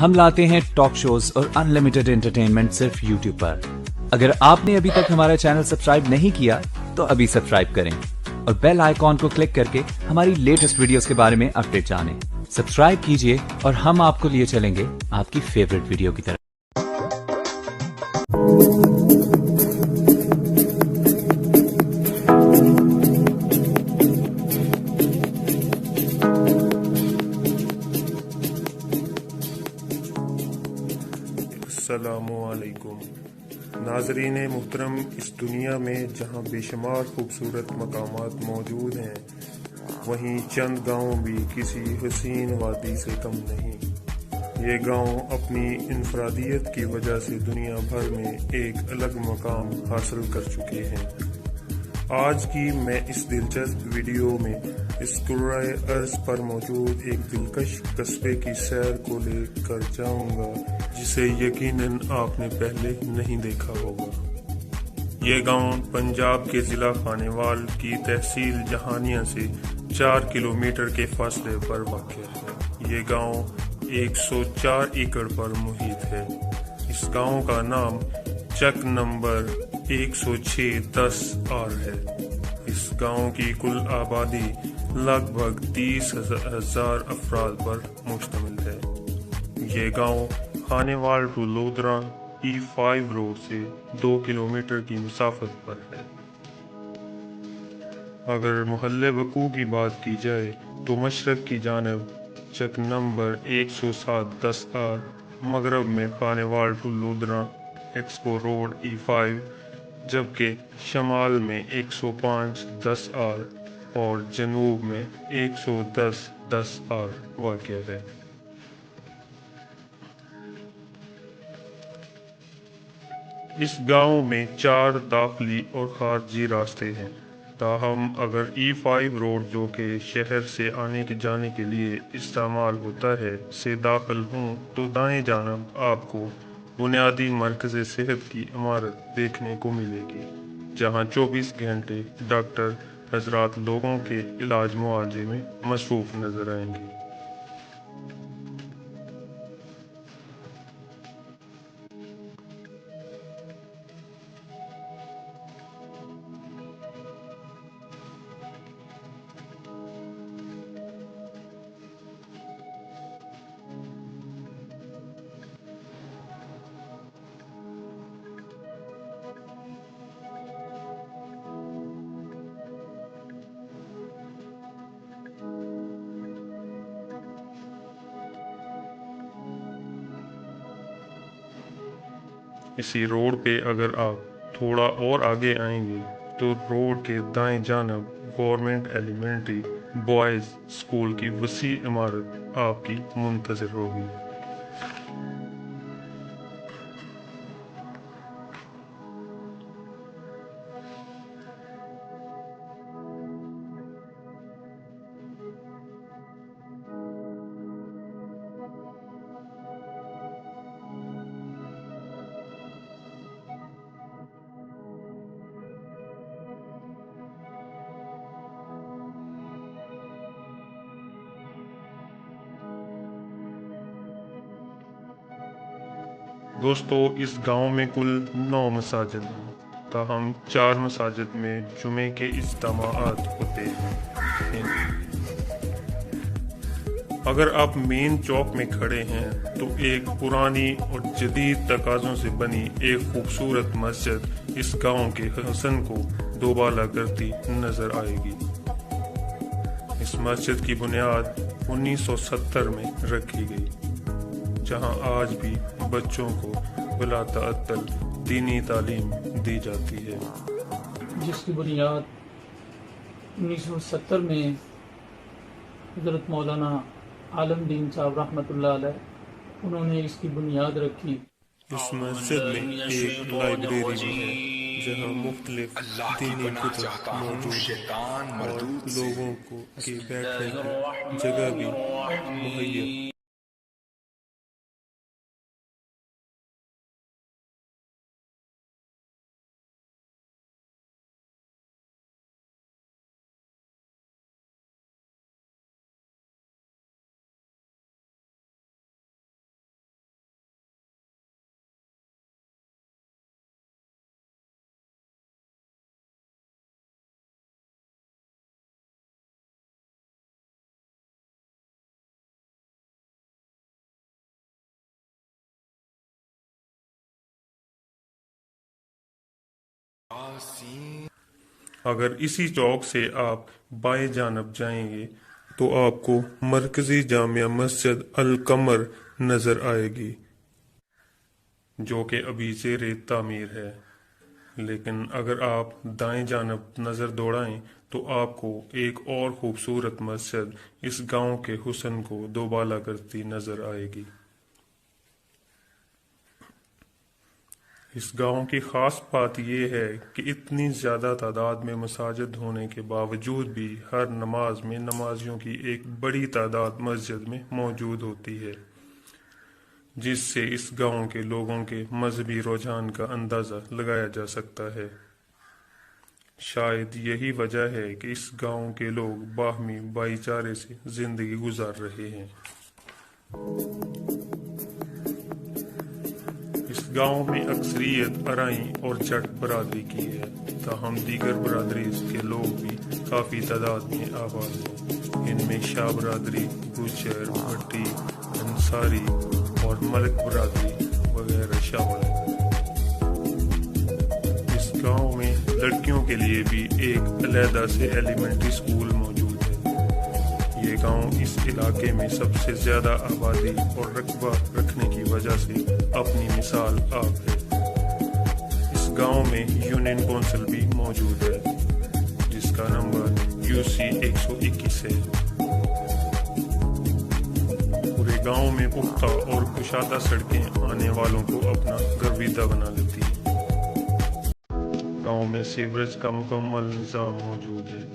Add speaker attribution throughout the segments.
Speaker 1: ہم لاتے ہیں ٹاک شوز اور انلمیٹڈ انٹرٹینمنٹ صرف یوٹیوب پر۔ اگر آپ نے ابھی تک ہمارا چینل سبسکرائب نہیں کیا تو ابھی سبسکرائب کریں اور بیل آئیکن کو کلک کر کے ہماری لیٹسٹ ویڈیوز کے بارے میں اپڈیٹ جانیں۔ سبسکرائب کیجئے اور ہم آپ کو لیے چلیں گے آپ کی فیوریٹ ویڈیو کی طرف۔
Speaker 2: السلام علیکم ناظرین محترم، اس دنیا میں جہاں بے شمار خوبصورت مقامات موجود ہیں، وہیں چند گاؤں بھی کسی حسین وادی سے کم نہیں۔ یہ گاؤں اپنی انفرادیت کی وجہ سے دنیا بھر میں ایک الگ مقام حاصل کر چکے ہیں۔ آج کی میں اس دلچسپ ویڈیو میں اس کرۂ ارض پر موجود ایک دلکش قصبے کی سیر کو لے کر جاؤں گا جسے یقیناً آپ نے پہلے نہیں دیکھا ہوگا۔ یہ گاؤں پنجاب کے ضلع خانیوال کی تحصیل جہانیہ سے 4 کلومیٹر کے فاصلے پر واقع ہے۔ یہ گاؤں 104 ایکڑ پر محیط ہے۔ اس گاؤں کا نام چک نمبر 106-10 ہے۔ اس گاؤں کی کل آبادی لگ بھگ 30,000 افراد پر مشتمل ہے۔ یہ گاؤں Khanewal to Lodhra E5 road سے 2 کلومیٹر کی مسافت پر ہے۔ اگر محلِ وقوع کی بات کی جائے تو مشرق کی جانب چک نمبر 107-10 مغرب میں Khanewal to Lodhra expo road E5، جبکہ شمال میں 105-10 اور جنوب میں 110-10 واقع ہے۔ اس گاؤں میں 4 داخلی اور خارجی راستے ہیں، تاہم اگر E5 روڈ جو کہ شہر سے آنے جانے کے لیے استعمال ہوتا ہے سے داخل ہوں تو دائیں جانب آپ کو بنیادی مرکزِ صحت کی عمارت دیکھنے کو ملے گی، جہاں 24 گھنٹے ڈاکٹر حضرات لوگوں کے علاج معالجے میں مصروف نظر آئیں گے۔ اسی روڈ پہ اگر آپ تھوڑا اور آگے آئیں گے تو روڈ کے دائیں جانب گورنمنٹ ایلیمنٹری بوائز اسکول کی وسیع عمارت آپ کی منتظر ہوگی۔ دوستو، اس گاؤں میں کل 9 مساجد ہیں، تاہم 4 مساجد میں جمعے کے اجتماعات ہوتے ہیں۔ اگر آپ مین چوک میں کھڑے ہیں تو ایک پرانی اور جدید تقاضوں سے بنی ایک خوبصورت مسجد اس گاؤں کے حسن کو دوبالا کرتی نظر آئے گی۔ اس مسجد کی بنیاد 1970 میں رکھی گئی، جہاں آج بھی بچوں کو بلا تعطل دینی تعلیم دی جاتی ہے۔
Speaker 3: جس کی بنیاد 1970 میں حضرت مولانا عالم دین صاحب رحمۃ اللہ علیہ انہوں نے اس کی بنیاد رکھی۔
Speaker 2: اس مسجد میں ایک لائبریری بھی ہے جہاں مختلف دینی کتب موجود ہیں اور لوگوں کو کے بیٹھنے کی جگہ بھی مہیا अगर इसी चौक से आप बाएं जानब जाएंगे तो आपको मरकजी जामिया मस्जिद अल कमर नज़र आएगी, जो कि अभी ज़ेर तामीर है। लेकिन अगर आप दाएं जानब नज़र दौड़ाएं तो आपको एक और खूबसूरत मस्जिद इस गांव के हुस्न को दोबाला करती नज़र आएगी। इस गांव की ख़ास बात यह है कि इतनी ज़्यादा तादाद में मसाजिद होने के बावजूद भी हर नमाज में नमाजियों की एक बड़ी तादाद मस्जिद में मौजूद होती है, जिससे इस गांव के लोगों के मजहबी रुझान का अंदाज़ा लगाया जा सकता है। शायद यही वजह है कि इस गांव के लोग बाहमी भाईचारे से ज़िंदगी गुजार रहे हैं। इस गांव में अक्सरियत अराई और जट बरादरी की है, ताहम दीगर बरादरी के लोग भी काफ़ी तादाद में आबाद हैं। इनमें शाह बरादरी, गुजर, भट्टी, अंसारी और मलिक बरादरी वगैरह शामिल हैं। इस गांव में लड़कियों के लिए भी एक अलहदा से एलिमेंट्री स्कूल मौजूद है। ये गांव इस इलाके में सबसे ज़्यादा आबादी और रकबा रखने की वजह से अपनी मिसाल आप है। इस गांव में यूनियन कौंसिल भी मौजूद है, जिसका नंबर UC 121 है। पूरे गांव में पुख्ता और कुशादा सड़कें आने वालों को अपना गर्विदा बना लेती हैं। गांव में सीवरेज का मुकम्मल निज़ाम मौजूद है।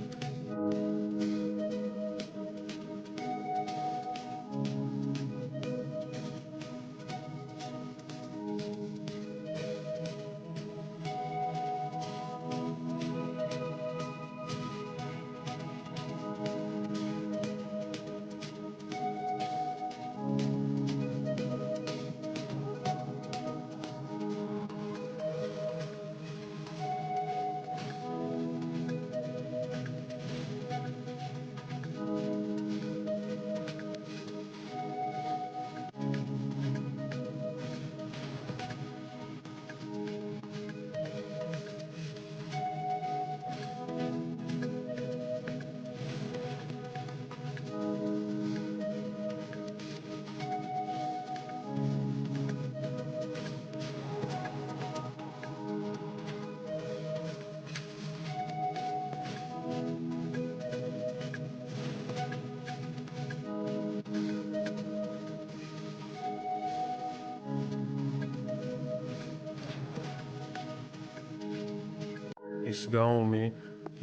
Speaker 2: इस गांव में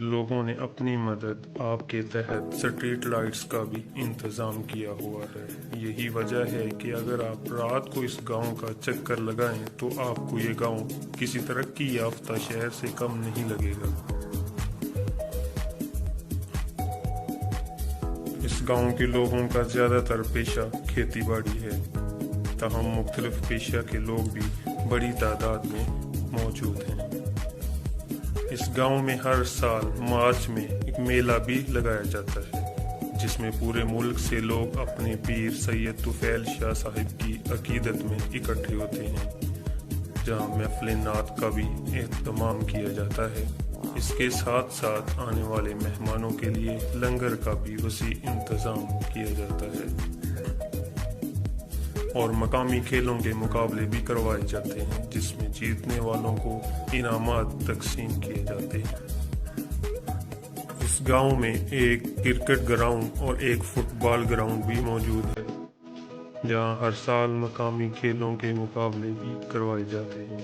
Speaker 2: लोगों ने अपनी मदद आपके तहत स्ट्रीट लाइट्स का भी इंतज़ाम किया हुआ है। यही वजह है कि अगर आप रात को इस गांव का चक्कर लगाएं तो आपको ये गांव किसी तरक्की याफ्ता शहर से कम नहीं लगेगा। इस गांव के लोगों का ज़्यादातर पेशा खेती बाड़ी है, ताहम मुख्तलिफ पेशा के लोग भी बड़ी तादाद में मौजूद हैं। इस गांव में हर साल मार्च में एक मेला भी लगाया जाता है, जिसमें पूरे मुल्क से लोग अपने पीर सैयद तुफैल शाह साहिब की अकीदत में इकट्ठे होते हैं, जहां महफिल नात का भी एहतमाम किया जाता है। इसके साथ साथ आने वाले मेहमानों के लिए लंगर का भी वसी इंतज़ाम किया जाता है और मकामी खेलों के मुकाबले भी करवाए जाते हैं, जिसमें जीतने वालों को इनामात तकसीम किए जाते हैं। इस गांव में एक क्रिकेट ग्राउंड और एक फुटबॉल ग्राउंड भी मौजूद है, जहां हर साल मकामी खेलों के मुकाबले भी करवाए जाते हैं।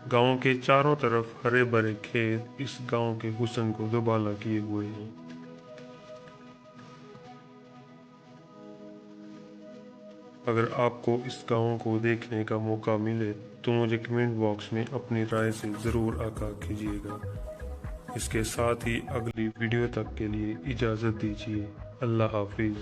Speaker 2: गांव के चारों तरफ हरे भरे खेत इस गांव के हुस्न को दुबाला किए हुए हैं। अगर आपको इस गांव को देखने का मौका मिले तो मुझे कमेंट बॉक्स में अपनी राय से ज़रूर आगाह कीजिएगा। इसके साथ ही अगली वीडियो तक के लिए इजाज़त दीजिए। अल्लाह हाफिज़।